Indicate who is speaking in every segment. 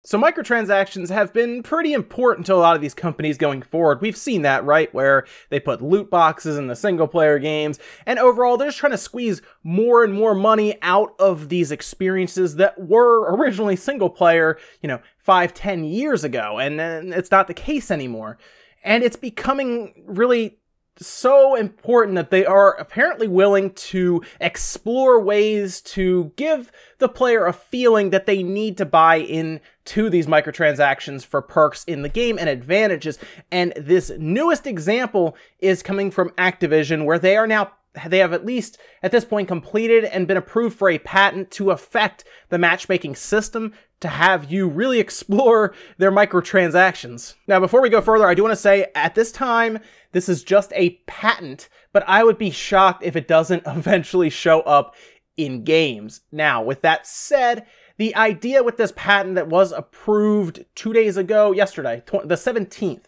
Speaker 1: So microtransactions have been pretty important to a lot of these companies going forward. We've seen that, right? Where they put loot boxes in the single player games, and overall they're just trying to squeeze more and more money out of these experiences that were originally single player, 5-10 years ago, and it's not the case anymore. And it's becoming really so important that they are apparently willing to explore ways to give the player a feeling that they need to buy into these microtransactions for perks in the game and advantages. And this newest example is coming from Activision, where they have at least at this point completed and been approved for a patent to affect the matchmaking system to have you really explore their microtransactions. Now, before we go further, I do want to say at this time, this is just a patent, but I would be shocked if it doesn't eventually show up in games. Now, with that said, the idea with this patent that was approved 2 days ago, yesterday, the 17th,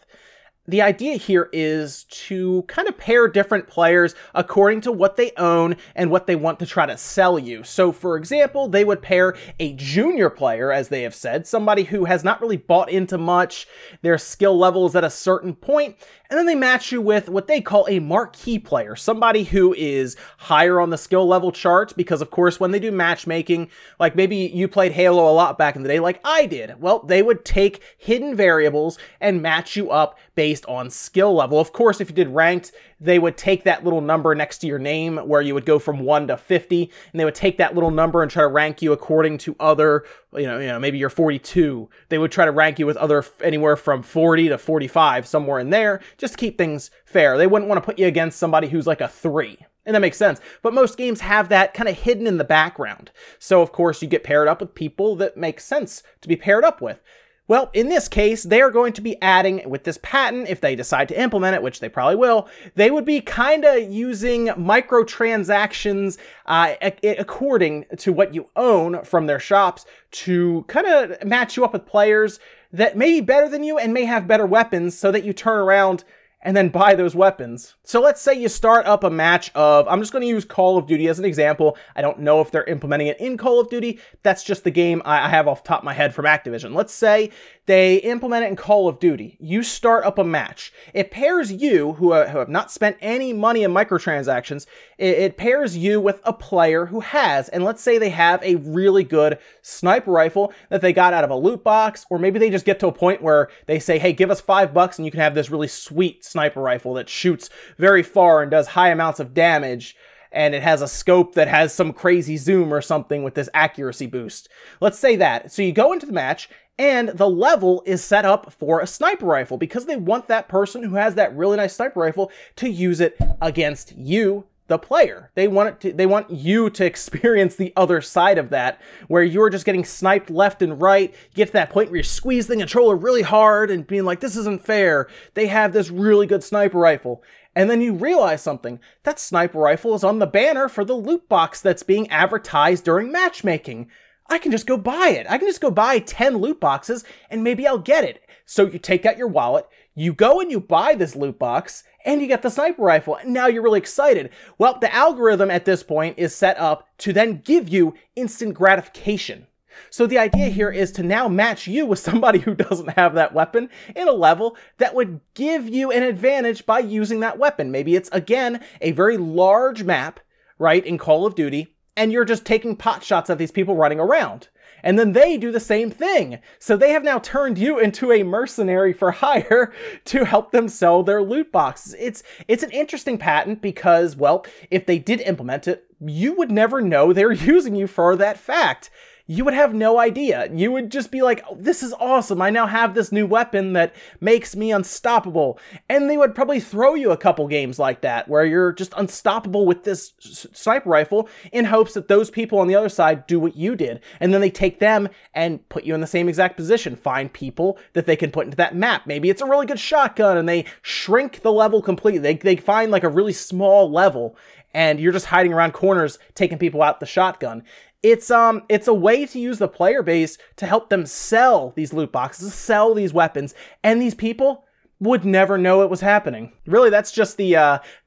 Speaker 1: the idea here is to kind of pair different players according to what they own and what they want to try to sell you. So, for example, they would pair a junior player, as they have said, somebody who has not really bought into much, their skill level is at a certain point, and then they match you with what they call a marquee player, somebody who is higher on the skill level charts, because, of course, when they do matchmaking, like maybe you played Halo a lot back in the day, like I did, well, they would take hidden variables and match you up based on skill level. Of course, if you did ranked, they would take that little number next to your name where you would go from 1 to 50, and they would take that little number and try to rank you according to other, maybe you're 42. They would try to rank you with other anywhere from 40 to 45, somewhere in there, just to keep things fair. They wouldn't want to put you against somebody who's like a 3. And that makes sense. But most games have that kind of hidden in the background. So, of course, you get paired up with people that make sense to be paired up with. Well, in this case, they are going to be adding, with this patent, if they decide to implement it, which they probably will, they would be kind of using microtransactions according to what you own from their shops to kind of match you up with players that may be better than you and may have better weapons so that you turn around and then buy those weapons. So let's say you start up a match of, I'm just going to use Call of Duty as an example. I don't know if they're implementing it in Call of Duty. That's just the game I have off the top of my head from Activision. Let's say they implement it in Call of Duty. You start up a match. It pairs you, who have not spent any money in microtransactions, it pairs you with a player who has, and let's say they have a really good sniper rifle that they got out of a loot box, or maybe they just get to a point where they say, hey, give us $5 and you can have this really sweet sniper rifle that shoots very far and does high amounts of damage, and it has a scope that has some crazy zoom or something with this accuracy boost. Let's say that. So you go into the match, and the level is set up for a sniper rifle because they want that person who has that really nice sniper rifle to use it against you, the player. They want you to experience the other side of that, where you're just getting sniped left and right. You get to that point where you squeeze the controller really hard and being like, this isn't fair. They have this really good sniper rifle. And then you realize something. That sniper rifle is on the banner for the loot box that's being advertised during matchmaking. I can just go buy it. I can just go buy 10 loot boxes and maybe I'll get it. So you take out your wallet, you go and you buy this loot box, and you get the sniper rifle, and now you're really excited. Well, the algorithm at this point is set up to then give you instant gratification. So the idea here is to now match you with somebody who doesn't have that weapon in a level that would give you an advantage by using that weapon. Maybe it's, again, a very large map, right, in Call of Duty, and you're just taking pot shots at these people running around. And then they do the same thing. So they have now turned you into a mercenary for hire to help them sell their loot boxes. It's an interesting patent because, well, if they did implement it, you would never know they're using you for that fact. You would have no idea. You would just be like, oh, this is awesome. I now have this new weapon that makes me unstoppable. And they would probably throw you a couple games like that where you're just unstoppable with this sniper rifle in hopes that those people on the other side do what you did. And then they take them and put you in the same exact position. Find people that they can put into that map. Maybe it's a really good shotgun and they shrink the level completely. They find like a really small level and you're just hiding around corners taking people out with the shotgun. It's a way to use the player base to help them sell these loot boxes, sell these weapons, and these people, would never know it was happening. Really, that's just the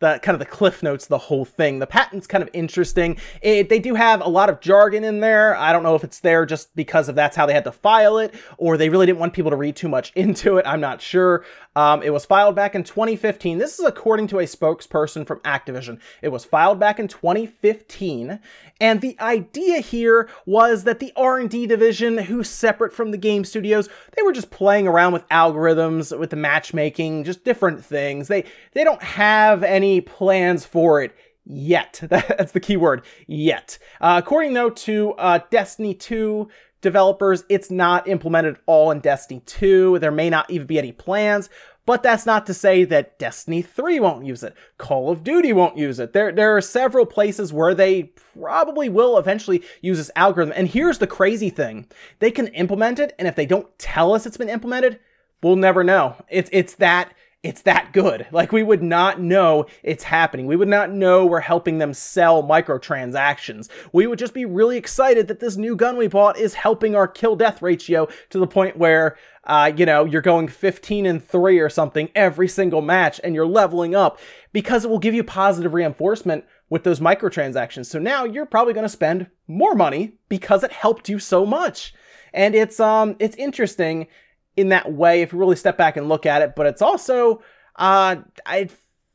Speaker 1: kind of the cliff notes, the whole thing. The patent's kind of interesting. They do have a lot of jargon in there. I don't know if it's there just because of that's how they had to file it, or they really didn't want people to read too much into it. I'm not sure. It was filed back in 2015. This is according to a spokesperson from Activision. It was filed back in 2015, and the idea here was that the R&D division, who's separate from the game studios, they were just playing around with algorithms, with the matchmaking, just different things. They don't have any plans for it yet. That's the key word, yet. According, though, to Destiny 2 developers, it's not implemented all in Destiny 2. There may not even be any plans, but that's not to say that Destiny 3 won't use it. Call of Duty won't use it. There are several places where they probably will eventually use this algorithm. And here's the crazy thing. They can implement it, and if they don't tell us it's been implemented, we'll never know. It's that good. Like, we would not know it's happening. We would not know we're helping them sell microtransactions. We would just be really excited that this new gun we bought is helping our kill-death ratio to the point where, you know, you're going 15-3 or something every single match, and you're leveling up, because it will give you positive reinforcement with those microtransactions. So now you're probably going to spend more money because it helped you so much. And it's interesting in that way if you really step back and look at it, but it's also, it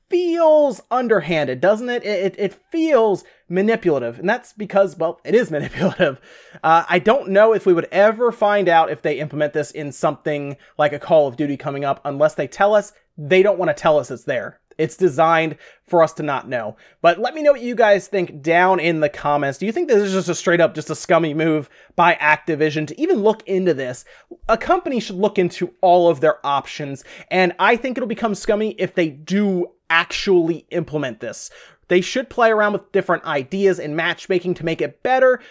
Speaker 1: feels underhanded, doesn't it? It feels manipulative, and that's because, well, it is manipulative. I don't know if we would ever find out if they implement this in something like a Call of Duty coming up unless they tell us. They don't want to tell us it's there. It's designed for us to not know. But let me know what you guys think down in the comments. Do you think this is just a straight up, just a scummy move by Activision to even look into this? A company should look into all of their options, and I think it'll become scummy if they do actually implement this. They should play around with different ideas in matchmaking to make it better,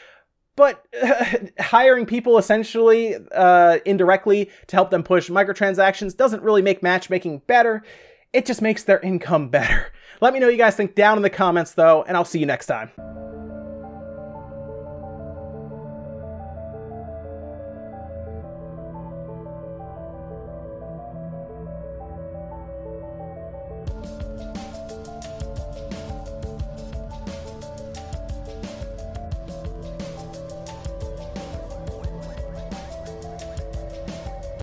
Speaker 1: but hiring people essentially indirectly to help them push microtransactions doesn't really make matchmaking better. It just makes their income better. Let me know what you guys think down in the comments, though, and I'll see you next time.